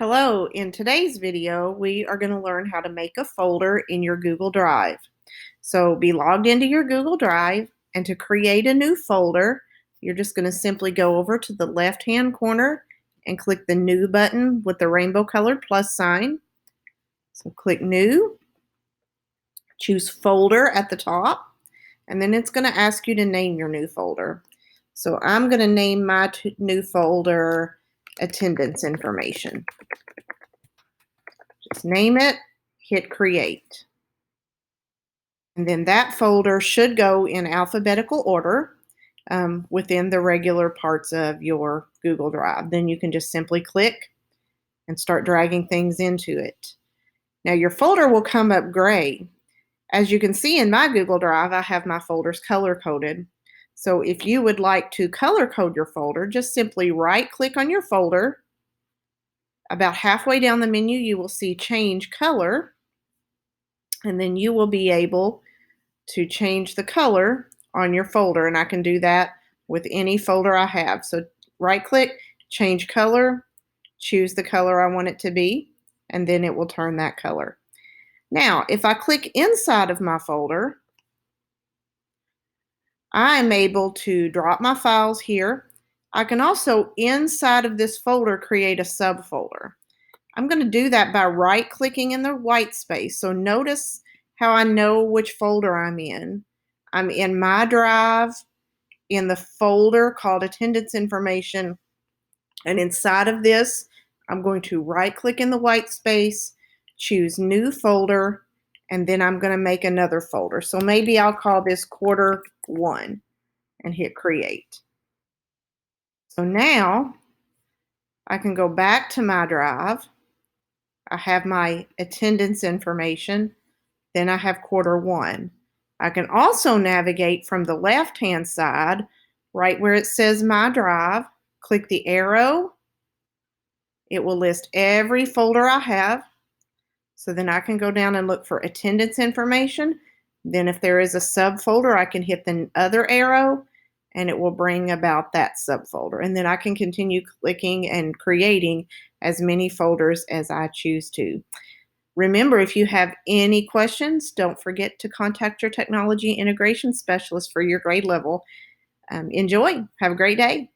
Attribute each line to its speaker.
Speaker 1: Hello, in today's video, we are going to learn how to make a folder in your Google Drive. So be logged into your Google Drive, and to create a new folder, you're just going to simply go over to the left-hand corner and click the New button with the rainbow colored plus sign. So click New, choose Folder at the top, and then it's going to ask you to name your new folder. So I'm going to name my new folder Attendance Information. Just name it, hit create. And then that folder should go in alphabetical order within the regular parts of your Google Drive. Then you can just simply click and start dragging things into it. Now your folder will come up gray. As you can see in my Google Drive, I have my folders color-coded. So if you would like to color code your folder, just simply right-click on your folder. About halfway down the menu, you will see Change Color, and then you will be able to change the color on your folder, and I can do that with any folder I have. So right-click, Change Color, choose the color I want it to be, and then it will turn that color. Now, if I click inside of my folder, I am able to drop my files here. I can also, inside of this folder, create a subfolder. I'm going to do that by right-clicking in the white space. So notice how I know which folder I'm in. I'm in my drive in the folder called Attendance Information. And inside of this, I'm going to right-click in the white space, choose New Folder, and then I'm going to make another folder. So maybe I'll call this Quarter 1 and hit Create. So now I can go back to my drive. I have my attendance information. Then I have Quarter 1. I can also navigate from the left-hand side, right where it says My Drive. Click the arrow. It will list every folder I have. So then I can go down and look for attendance information. Then if there is a subfolder, I can hit the other arrow, and it will bring about that subfolder. And then I can continue clicking and creating as many folders as I choose to. Remember, if you have any questions, don't forget to contact your technology integration specialist for your grade level. Enjoy. Have a great day.